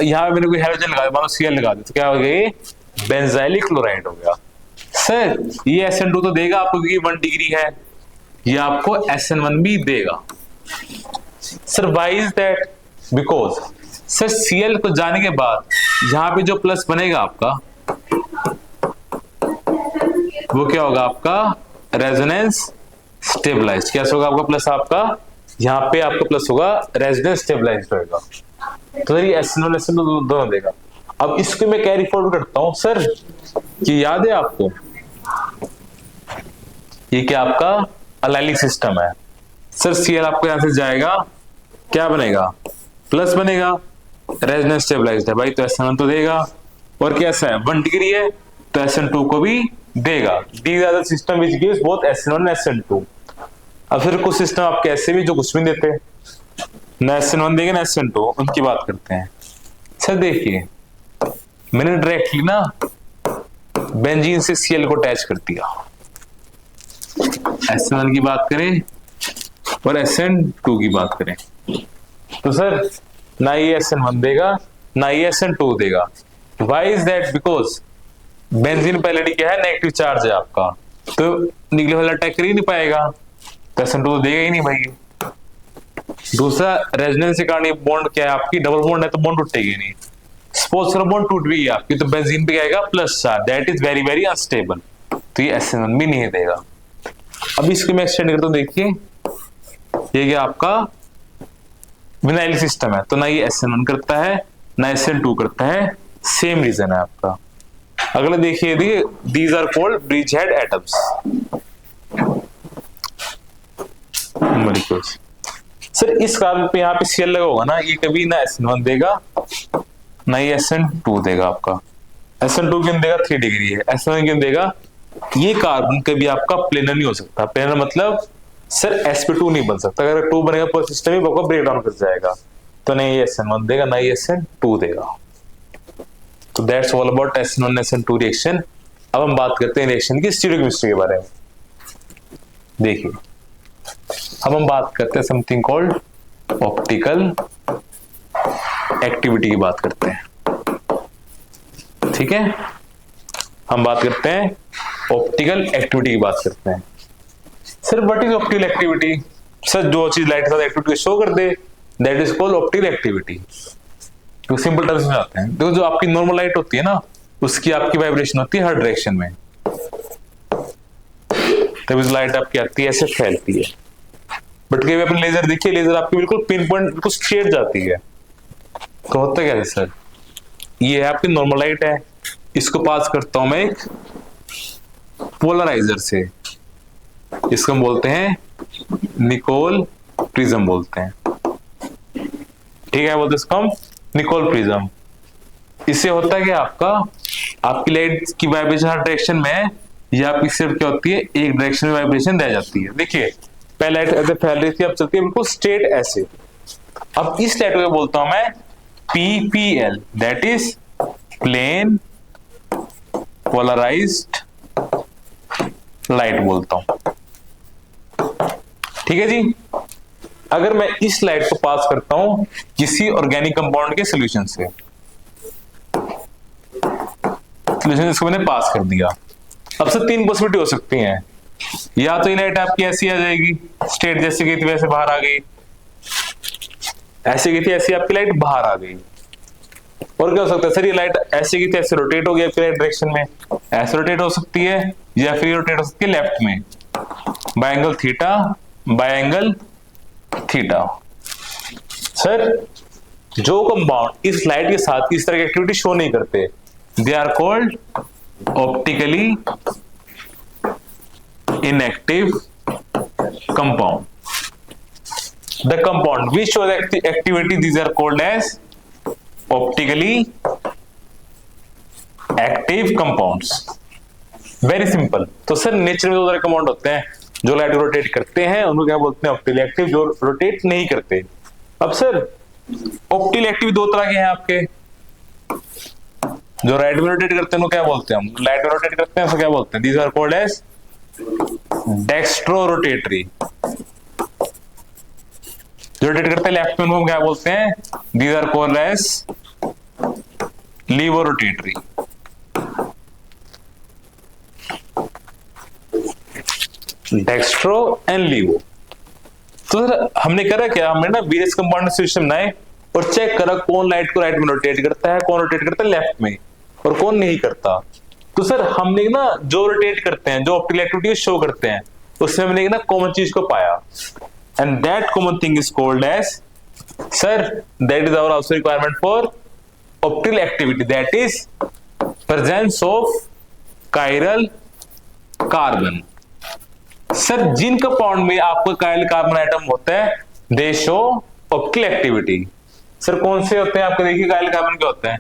A: यहाँ पे मैंने कोई हाइड्रोजन लगा दिया, मानो Cl लगा दिया, तो क्या हो गया, बेंजाइलिक क्लोराइड हो गया। सर ये SN2 तो देगा आपको क्योंकि 1 डिग्री है, ये आपको SN1 भी देगा। Sir why is that? Because sir Cl को जाने के बाद यहां पे जो प्लस बनेगा आपका वो क्या होगा आपका रेजोनेंस स्टेबलाइज्ड। कैसे होगा आपका प्लस? आपका यहाँ पे आपका प्लस होगा रेजोनेंस स्टेबलाइज्ड होगा। तो सर ये SN1 SN2 दोनों देगा। अब इसको मैं कैरी फॉरवर्ड करता हूं सर, ये याद है आपको, ये क्या आपका अलाइलिक सिस्टम है। सर Cl आपको यहां से जाएगा, क्या बनेगा? प्लस बनेगा, रेजोनेंस स्टेबलाइज्ड है भाई, तो SN1 तो देगा। और कैसा है? 1 डिग्री है तो SN2 को भी देगा। These are the system which gives both SN1 and SN2। अब फिर कुछ सिस्टम आपके ऐसे भी जो कुछ भी देते हैं, ना SN1 देंगे ना SN2, उनकी बात करते हैं। सर देखिए मैंने डायरेक्टली ना बेंजीन से Cl को अटैच कर दिया। SN1 की बात करें और SN2 की बात करें तो सर ना ये SN1 देगा ना ये SN2 देगा। Why is that? Because benzene पहले क्या है, नेगेटिव चार्ज है आपका, तो निकले वाला अटैक कर ही नहीं पाएगा, तो SN2 तो देगा ही नहीं भाई। दूसरा रेजोनेंस के कारण बॉन्ड क्या है आपकी, डबल बॉन्ड है तो बॉन्ड टूटेगी नहीं। सपोज करो बॉन्ड टूट भी आपकी तो बेंजीन पे क्या आएगा? Plus charge, that is very very unstable, तो ये SN1 भी नहीं देगा। अब इसको मैं एक्सटेंड करता हूं, देखिए ये क्या आपका विनाइल सिस्टम है, तो ना ये SN1 करता है ना SN2 करता है, सेम रीजन है आपका। अगला देखिए, these are called bridge head atoms. Sir इस कारण पे यहाँ पे Cl लगा होगा ना, ये कभी ना SN1 देगा ना ये SN2 देगा आपका। SN2 क्यों देगा? 3 डिग्री है। SN1 क्यों देगा? ये कार्बन कभी आपका प्लेनर नहीं हो सकता। प्लेनर मतलब सर sp2 नहीं बन सकता, अगर 2 बनेगा पूरा सिस्टम ही आपका ब्रेक डाउन कर जाएगा, तो नहीं ये SN1 देगा ना ये SN2 देगा। तो that's all about SN1 SN2 reaction. अब हम बात करते हैं रिएक्शन की स्टीरियोकेमिस्ट्री के बारे में। देखिए अब हम बात करते हैं समथिंग कॉल्ड ऑप्टिकल एक्टिविटी की बात करते हैं, ठीक है। हम बात करते हैं ऑप्टिकल एक्टिविटी की बात करते हैं। Sir what is optical activity? Sir जो चीज लाइट के साथ एक्टिविटी शो कर दे that is called optical activity. तो सिंपल टर्म्स में आते हैं, देखो जो आपकी नॉर्मल लाइट होती है ना, उसकी आपकी वाइब्रेशन होती है हर डायरेक्शन में, तब इस लाइट आपकी आती है ऐसे फैलती है। बट कभी अपने लेजर देखिए, लेजर आपकी बिल्कुल पिन पॉइंट बिल्कुल स्ट्रेट जाती है, तो होता क्या है सर, ये है आपकी नॉर्मल लाइट है, इसको पास करता हूं मैं एक पोलराइजर से, इसको हम बोलते हैं निकोल प्रिज्म बोलते हैं, ठीक है, बोलते इसको हम निकोल प्रिज्म। इससे होता है कि आपकी लाइट की वाइब्रेशन हर डायरेक्शन में है, या आपकी सिर्फ क्या होती है एक डायरेक्शन में वाइब्रेशन रह जाती है। देखिए पहले लाइट ऐसे फैल रही थी, अब चलती है बिल्कुल स्ट्रेट ऐसे। अब इस लाइट को बोलता हूं मैं PPL, that is plane polarised light बोलता हूं, ठीक है जी। अगर मैं इस लाइट को पास करता हूं किसी ऑर्गेनिक कंपाउंड के सॉल्यूशन से, सॉल्यूशन इसको मैंने पास कर दिया, अब से 3 पॉसिबिलिटी हो सकती हैं, या तो ये लाइट आपकी ऐसी आ जाएगी स्ट्रेट, जैसे गई थी वैसे बाहर आ गई, ऐसे गई थी ऐसी आपकी लाइट बाहर आ गई। और क्या हो सकता है सर, ये लाइट ऐसे गई थी ऐसे रोटेट हो गई आपकी लाइट डायरेक्शन में, ऐसे रोटेट हो सकती है, या फिर रोटेट हो सकती है लेफ्ट में by angle theta by angle theta. Sir जो कंपाउंड इस लाइट के साथ इस तरह की एक्टिविटी शो नहीं करते, they are called optically inactive compound. The compound which shows activity, these are called as optically active compounds. Very simple. तो सर नेचर में 2 तरह के कंपाउंड होते हैं, जो लाइट रोटेट करते हैं उनको क्या बोलते हैं ऑप्टिकली एक्टिव, जो रोटेट नहीं करते। अब सर ऑप्टिकली एक्टिव 2 तरह के हैं आपके, जो राइट में रोटेट करते हैं उनको क्या बोलते हैं हम, लाइट में रोटेट करते हैं उसको क्या बोलते हैं, these are called as dextrorotatory. जो रोटेट करते हैं लेफ्ट में उनको क्या बोलते हैं, these are called as levorotatory. Dextro and levo. तो सर हमने करा क्या, हमने ना वेरियस कंपाउंड सिस्टम बनाए और चेक करा कौन लाइट को राइट में रोटेट करता है, कौन रोटेट करता है लेफ्ट में, और कौन नहीं करता। तो सर हमने ना जो रोटेट करते हैं, जो ऑप्टिकल एक्टिविटी शो करते हैं, उसमें हमने ना कॉमन चीज को पाया, and that common thing is called as, sir that is our also requirement for optical activity, that is presence of chiral carbon. Sir जिन कंपाउंड में आपका कायरल कार्बन एटम होता है they show optical activity. Sir कौन से होते हैं आपके, देखिए कायरल कार्बन क्या होता है,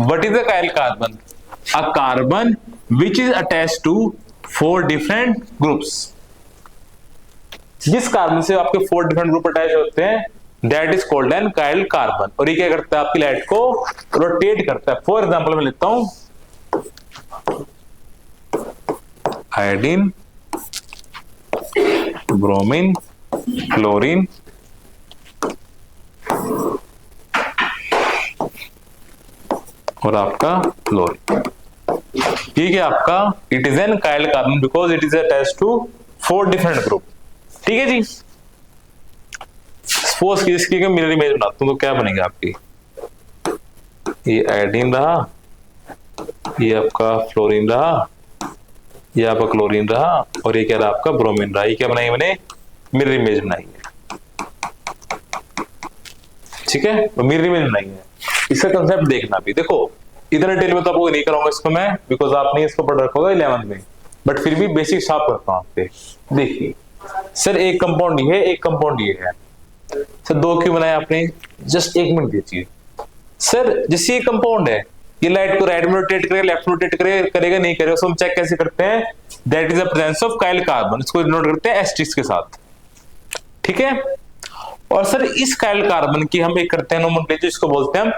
A: what is the chiral carbon, a carbon which is attached to 4 different groups. जिस कार्बन से आपके 4 डिफरेंट ग्रुप अटैच होते हैं that is called an chiral carbon, और ये क्या करता है आपकी लाइट को रोटेट करता है। फॉर एग्जांपल मैं लेता हूं आयोडीन, ब्रोमीन, क्लोरीन, और आपका फ्लोरीन। ठीक है आपका it is an chiral carbon because it is attached to 4 different group. ठीक है जी। सपोज की इसकी मिरर इमेज बनाता हूं तो क्या बनेगा आपकी, ये आयोडीन रहा, ये आपका फ्लोरीन रहा, ये आपका क्लोरीन रहा, और ये क्या रहा आपका ब्रोमीन रहा। ये क्या बनाई मैंने, मिरर इमेज बनाई है। ठीक है, तो मिरर इमेज बनाई है। इसका कंसेप्ट देखना भी, देखो इतना डिटेल में तो आपको नहीं कराऊंगा इसको मैं, बिकॉज आपने इसको पढ़ रखा होगा 11th में, बट फिर भी बेसिक साफ करता हूं आपसे। देखिए सर एक कंपाउंड ये है, एक कंपाउंड ये है, सर 2 क्यों बनाया आपने, जस्ट 1 मिनट दीजिए। सर जैसे ये कंपाउंड है, ये लाइट को राइट में रोटेट करेगा, लेफ्ट में रोटेट करेगा नहीं करेगा, उसको हम चेक कैसे करते हैं, that is the presence of chiral carbon, इसको डिनोट करते हैं एस्टेरिस्क के साथ। ठीक है, और सर इस कायरल कार्बन की हम एक करते हैं नोमेनक्लेचर, इसको बोलते हैं हम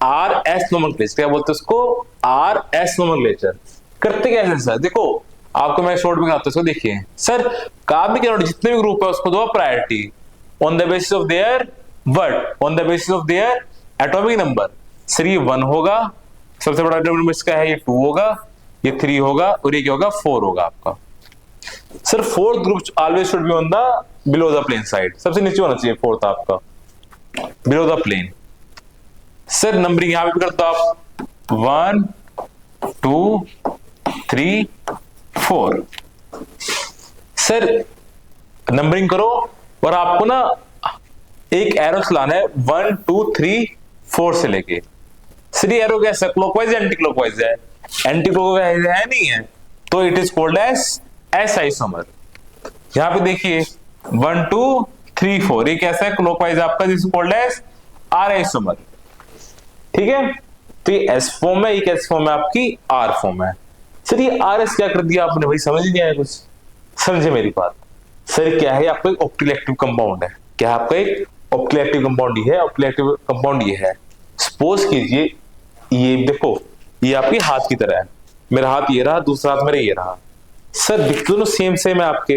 A: RS नोमेनक्लेचर। क्या बोलते हैं उसको, RS नोमेनक्लेचर। करते कैसे सर, देखो आपको मैं शॉर्ट में बताता हूं, इसको देखिए सर, कार्बन के जितने भी ग्रुप है उसको दो priority on the basis of their what, on the basis of their atomic number. Sir ये 1 होगा, सबसे बड़ा एटॉमिक नंबर इसका है, ये 2 होगा, ये 3 होगा, और ये क्या होगा 4 होगा आपका। Sir 4th group always should be on the below the plane side, सबसे नीचे होना चाहिए 4th आपका below the plane. Sir numbering यहां पे करता आप 1 2 3 4। सर नंबरिंग करो और आपको ना एक एरो चलाना है 1 2 3 4 से लेके। सर ये एरो कैसा, क्लॉकवाइज एंटी क्लॉकवाइज है, एंटी क्लॉकवाइज है नहीं है, तो it is called as S isomer. यहां पे देखिए 1 2 3 4 ये कैसा है, क्लॉकवाइज आपका, this is called as R isomer. ठीक है, तो ये एस फॉर्म है, ये एस फॉर्म है आपकी आर फॉर्म है। सर ये आर एस क्या कर दिया आपने, भाई समझ नहीं आया कुछ, समझे मेरी बात। सर क्या है, आपका एक ऑप्टिकल एक्टिव कंपाउंड है, क्या आपका एक ऑप्टिकल एक्टिव कंपाउंड ये है, ऑप्टिकल एक्टिव कंपाउंड ये है। सपोज कीजिए ये देखो, ये आपके हाथ की तरह है, मेरा हाथ ये रहा, दूसरा हाथ मेरा ये रहा। सर दिखते दोनों सेम सेम है आपके,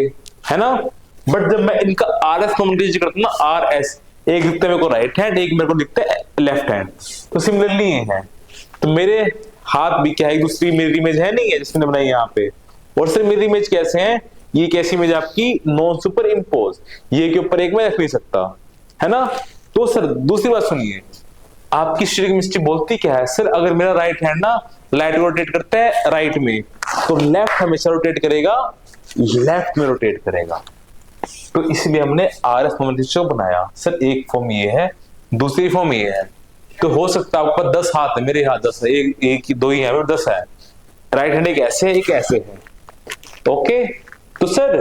A: है ना, बट जब मैं इनका आर एस नोमेनक्लेचर करता हूं ना, आर एस, एक दिखता है मेरे को राइट हैंड, एक मेरे को दिखता है लेफ्ट हैंड, तो सिमिलरली ये है। तो मेरे हाथ भी क्या है, दूसरी मेरी इमेज है नहीं है जिसने बनाई यहाँ पे। और सर मेरी इमेज कैसे है, ये कैसी इमेज आपकी, नॉन सुपर इम्पोज, ये के ऊपर एक मैं रख नहीं सकता, है ना। तो सर दूसरी बात सुनिए, आपकी स्टेटिक केमिस्ट्री बोलती क्या है, सर अगर मेरा राइट हैंड ना लाइट रोटेट करता है राइट में, तो लेफ्ट हमेशा रोटेट करेगा, लेफ्ट में रोटेट करेगा। तो इसलिए हमने आर एस नोमेनक्लेचर बनाया। सर एक फॉर्म ये है, दूसरी फॉर्म ये है, तो हो सकता है आपका 10 हाथ है, मेरे हाथ 10 है, एक 2 ही है, 10 है। राइट हैंड एक ऐसे है, एक ऐसे है। ओके, तो सर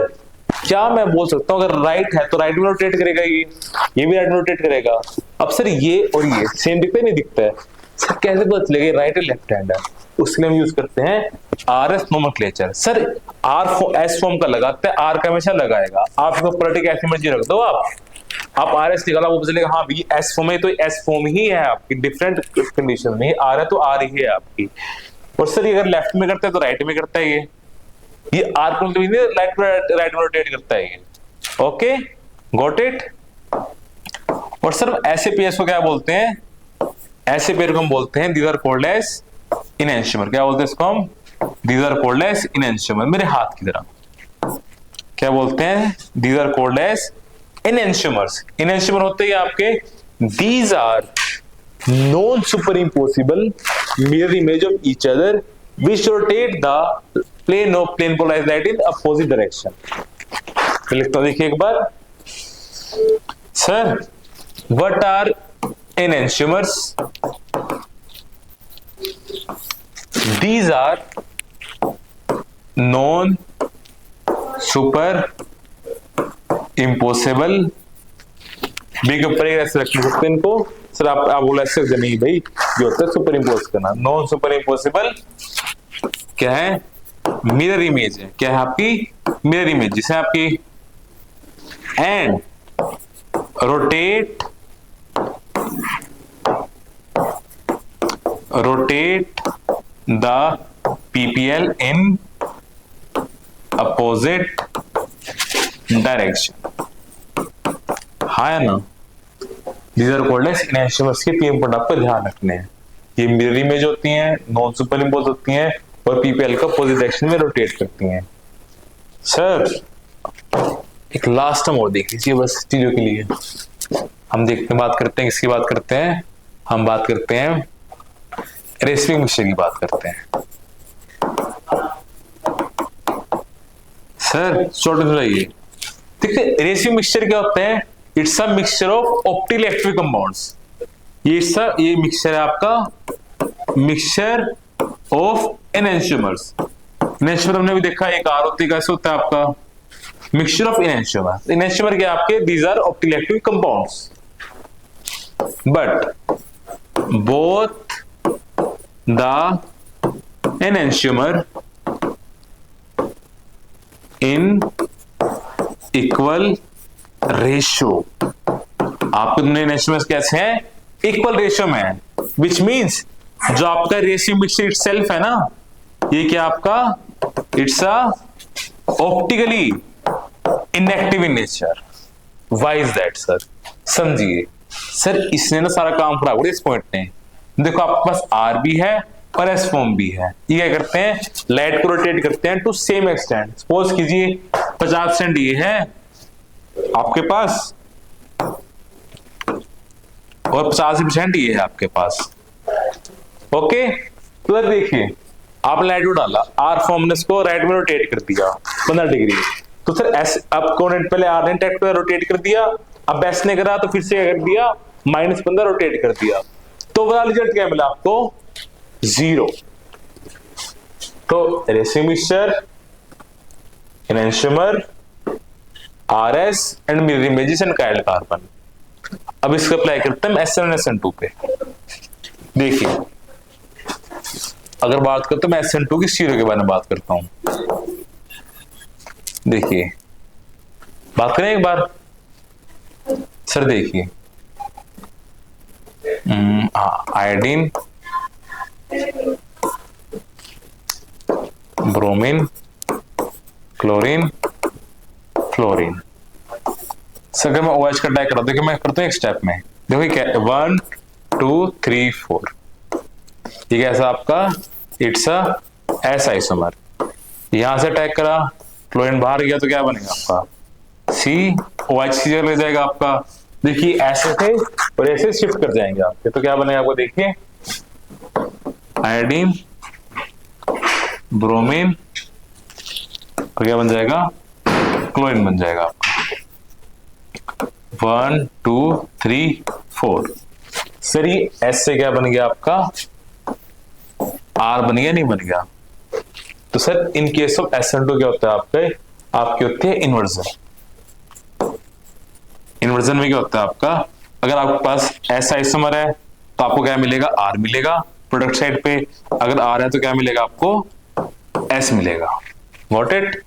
A: क्या मैं बोल सकता हूं, अगर राइट है तो राइट में रोटेट करेगा, ये भी राइट में रोटेट करेगा। अब सर ये और ये सेम दिखता है नहीं दिखता है, सर कैसे पता चलेगा राइट है लेफ्ट हैंड है, उसके लिए हम यूज करते हैं R S nomenclature. Sir R S form का लगाते हैं, आर का हमेशा लगाएगा, आप इसको पॉलिटिक ऐसी मर्जी रख दो, आप आर एस निकाला वो चलेगा, हाँ भी एस फॉर्म है, तो एस फॉर्म ही है आपकी, डिफरेंट कंडीशन में आर है तो आर ही है आपकी। और सर ये अगर लेफ्ट में करता है तो राइट में करता है, ये आर को राइट में रोटेट करता है ये। Okay, got it. और सर ऐसे पेयर्स को क्या बोलते हैं, ऐसे पेयर को हम बोलते हैं, these are called as enantiomer. क्या बोलते हैं इसको हम, these are called as enantiomer, मेरे हाथ की तरह। क्या बोलते हैं, these are called as enantiomers. Enantiomer होते हैं आपके, these are non super impossible mirror image of each other which rotate the plane of plane polarised light in opposite direction. लिखता हूं, देखिए एक बार, sir what are enantiomers? These are non super impossible, B के ऊपर ऐसे रख सकते हैं इनको। सर आप बोला ऐसे नहीं भाई, जो होता है सुपर इम्पोज करना। नॉन सुपर इम्पोसिबल क्या है, मिरर इमेज है। क्या है आपकी मिरर इमेज, जिसे आपकी and rotate the PPL in opposite direction। हाँ है ना, these are called as एनएंशियोमर्स के 3 पॉइंट आपको ध्यान रखने हैं। ये मिरर इमेज होती हैं, नॉन सुपर इम्पोज होती हैं, और पीपीएल का अपोजिट डायरेक्शन में रोटेट करती हैं। सर एक लास्ट टर्म और देख लीजिए बस चीजों के लिए। हम देखते हैं, बात करते हैं, किसकी बात करते हैं, हम बात करते हैं रेसिंग मिक्सचर की बात करते हैं। सर शॉर्ट में जाइए, देखिए रेसिंग मिक्सचर क्या होता है, इट्स अ मिक्सचर ऑफ ऑप्टिइलेक्ट्रिक कंपाउंड्स। ये मिक्सचर है आपका मिक्सचर ऑफ एनएंशियोमर्स। एनएंशियोमर हमने भी देखा, एक आर होती है, कैसे होता है आपका मिक्सचर ऑफ एनएंशियोमर। एनएंशियोमर क्या आपके, दीज आर ऑप्टिइलेक्ट्रिक compounds, but both the enantiomer in equal ratio। आपके दोनों enantiomers कैसे हैं, इक्वल रेशियो में है। विच मीन्स जो आपका रेशियो मिक्सचर इटसेल्फ है ना, ये क्या आपका, it's a optically inactive in nature. Why is that sir, समझिए। सर इसने ना सारा काम खराब कर दिया इस पॉइंट ने। देखो आपके पास आर भी है और एस फॉर्म भी है। ये क्या करते हैं, लाइट को रोटेट करते हैं टू सेम एक्सटेंट। सपोज कीजिए 50% ये है आपके पास और 50% ये है आपके पास। ओके, तो देखिए आप लाइट को डाला, आर फॉर्म ने इसको राइट में रोटेट कर दिया 15 डिग्री। तो सर एस अब पहले आर ने टेट पे रोटेट कर दिया, अब एस ने करा तो फिर से क्या कर दिया, -15 रोटेट कर दिया। तो बड़ा रिजल्ट क्या मिला आपको, 0। तो racemic mixture, enantiomer, RS and mirror images and chiral carbon. अब इसको अप्लाई करते हैं SN1 SN2 पे। देखिए अगर बात करते हैं, मैं SN2 की स्टीरियो के बारे में बात करता हूं। देखिए बात करें एक बार, सर देखिए iodine, bromine, chlorine, fluorine. Sir अगर मैं OH का डाई करा, देखिए मैं करता हूँ एक स्टेप में। देखो क्या 1 2 3 4, ये कैसा आपका, इट्स अ एस आइसोमर। यहां से अटैक करा, क्लोरीन बाहर गया तो क्या बनेगा आपका, COH की जगह ले जाएगा आपका। देखिए ऐसे थे और ऐसे शिफ्ट कर जाएंगे आपके, तो क्या बनेगा आपको, देखिए आयोडीन, ब्रोमीन, तो क्या बन जाएगा, क्लोरीन बन जाएगा आपका। 1 2 3 4। सर ये एस से क्या बन गया आपका, आर बन गया, नहीं बन गया। तो sir in case of SN2 क्या होता है आपकी होती है इन्वर्जन। इन्वर्जन में क्या होता है आपका, अगर आपके पास एस आइसोमर है तो आपको क्या मिलेगा, आर मिलेगा प्रोडक्ट साइड पे। अगर आर है तो क्या मिलेगा आपको, एस मिलेगा। Got it.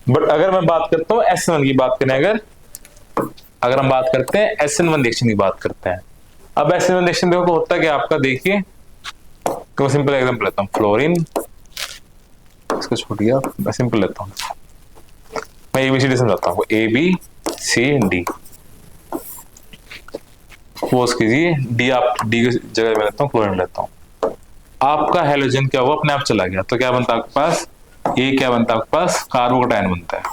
A: बट अगर मैं बात करता हूँ SN1 की बात करें, अगर हम बात करते हैं SN1 रिएक्शन की बात करते हैं। अब SN1 रिएक्शन देखो होता है कि आपका, देखिए तो सिंपल एग्जांपल लेता हूँ, फ्लोरीन, इसको छोड़ दिया, मैं सिंपल लेता हूँ, मैं ABCD समझाता हूँ, ABCD। सपोज कीजिए डी, आप डी की जगह में लेता हूँ, क्लोरीन लेता हूँ। आपका हेलोजन क्या हुआ, अपने आप चला गया, तो क्या बनता है आपके पास, ये क्या बनता है आपके पास, कार्बोकैटायन बनता है।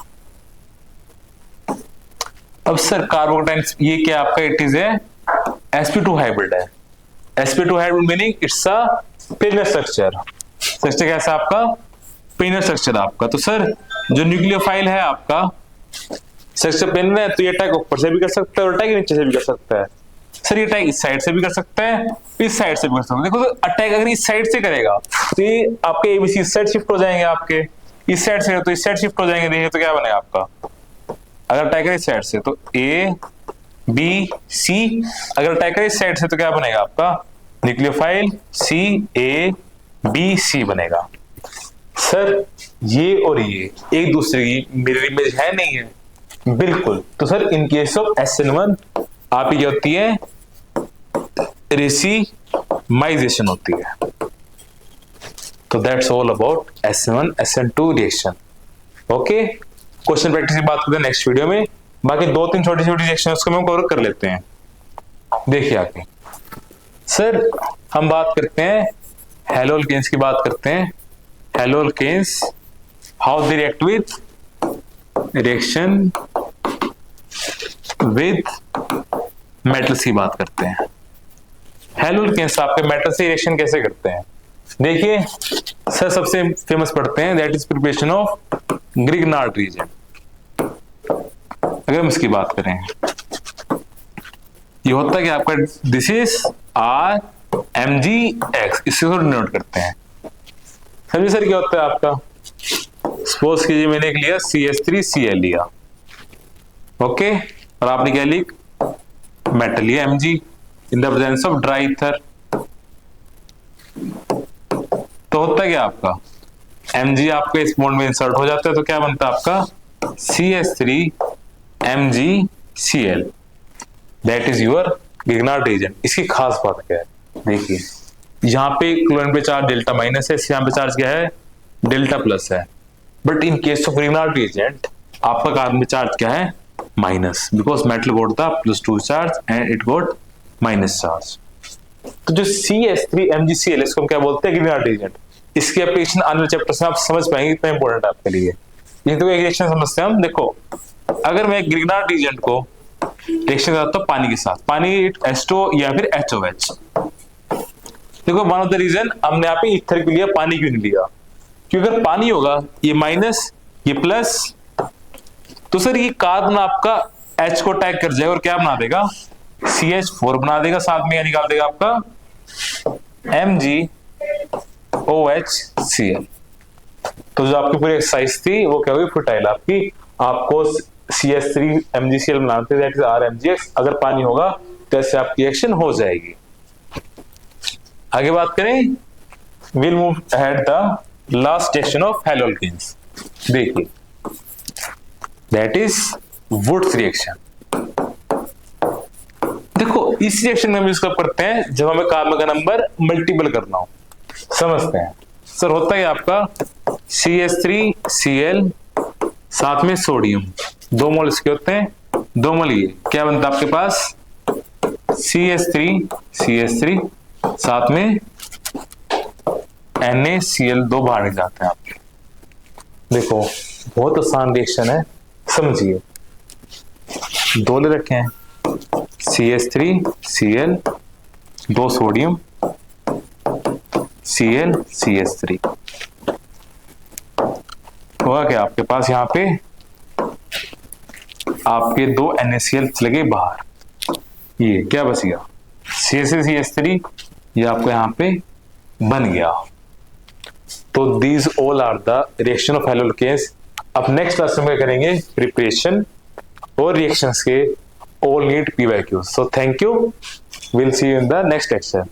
A: अब सर कार्बोकेटाइन ये क्या आपका, it is a sp2 hybrid है। sp2 hybrid meaning it's a Payeer structure. Structure कैसा आपका, पेनियर स्ट्रक्चर आपका। तो सर जो न्यूक्लियोफाइल है आपका स्ट्रक्चर पेनियर है, तो ये अटैक ऊपर से भी कर सकता है और अटैक नीचे से भी कर सकता है। सर ये अटैक इस साइड से भी कर सकता है, इस साइड से भी कर सकता है। देखो तो अटैक अगर इस साइड से करेगा तो ये आपके एबीसी इस साइड शिफ्ट हो जाएंगे, आपके इस साइड से तो इस साइड शिफ्ट हो जाएंगे। देखिए तो क्या बनेगा आपका, अगर अटैक इस साइड से तो ए बी सी, अगर अटैक इस साइड से तो क्या बनेगा आपका, nucleophile C A B C बनेगा। सर ये और ये एक दूसरे की मिरर इमेज है, नहीं है? बिल्कुल। तो sir in case of SN1 आपकी क्या होती है, रेसिमाइजेशन होती है। तो that's all about SN1 SN2 reaction. Okay, question practice की बात करते हैं नेक्स्ट वीडियो में। बाकी 2-3 छोटी छोटी रिएक्शन उसको हम कवर कर लेते हैं। देखिए आगे सर हम बात करते हैं हैलोअल्केन्स की बात करते हैं। Haloalkanes how they react with reaction with metals की बात करते हैं। हैलोअल्केन्स आपके मेटल से रिएक्शन कैसे करते हैं? देखिए सर सबसे फेमस पढ़ते हैं, that is preparation of Grignard reagent. अगर हम इसकी बात करें, ये होता है कि आपका दिस इज RMgX, इससे डिनोट करते हैं। समझिए सर क्या होता है आपका, सपोज कीजिए मैंने एक लिया CH3Cl लिया, ओके, और आपने क्या लिख मेटल लिया Mg in the presence of dry ether. तो होता है क्या आपका, Mg आपका इस बॉन्ड में इंसर्ट हो जाता है, तो क्या बनता है आपका CH3MgCl, that is your Grignard reason. इसकी खास बात क्या है, देखिए यहाँ पे क्लोरीन पे चार्ज डेल्टा माइनस है, यहाँ पे चार्ज क्या है, डेल्टा प्लस है। But in case of Grignard reagent आपका कार्बन पे चार्ज क्या है, minus, because metal got the +2 charge and it got minus charge. तो जो CH3MgCl इसको हम क्या बोलते हैं, ग्रिग्नार्ड रीजेंट। इसकी एप्लीकेशन आने वाले चैप्टर से आप समझ पाएंगे, इतना इंपॉर्टेंट है आपके लिए। ये तो एक रिएक्शन समझते हैं हम। देखो अगर मैं ग्रिग्नार्ड रीजेंट को रिएक्शन करता हूं पानी के साथ, पानी H2 या फिर HOH। देखो वन ऑफ द रीजन हमने यहाँ पे ईथर के लिया, पानी क्यों नहीं लिया, क्योंकि अगर पानी होगा ये माइनस ये प्लस, तो सर ये कार्बन आपका H को अटैक कर जाएगा और क्या बना देगा, CH4 बना देगा, साथ में निकाल देगा आपका MgOHCl। तो जो आपकी पूरी एक्सरसाइज थी वो क्या होगी, फुटाइल आपकी। आपको CH3MgCl बनाते हैं, दैट इज RMgX। अगर पानी होगा तो ऐसे आपकी रिएक्शन हो जाएगी। आगे बात करें, will move ahead the last reaction of haloalkanes. देखिए दैट इज वुड्स रिएक्शन। देखो इस रिएक्शन में हम यूज करते हैं जब हमें कार्बन का नंबर मल्टीपल करना हो। समझते हैं सर, होता है आपका CH3Cl साथ में सोडियम, 2 मोल इसके होते हैं, 2 मोल ये क्या बनता है आपके पास, CH3 साथ में NaCl, 2 बाहर निकल जाते हैं आपके। देखो बहुत आसान रिएक्शन है, समझिए। 2 ले रखे हैं, CH3Cl, 2 सोडियम, Cl CH3। होगा क्या आपके पास, यहाँ पे आपके 2 NaCl चले गए बाहर, ये क्या बच गया, CH3 ये आपको यहाँ पे बन गया। तो these all are the reaction of haloalkanes. अब नेक्स्ट क्लास में करेंगे प्रिपरेशन और रिएक्शंस के all need PYQ। So thank you, will see you in the next lecture.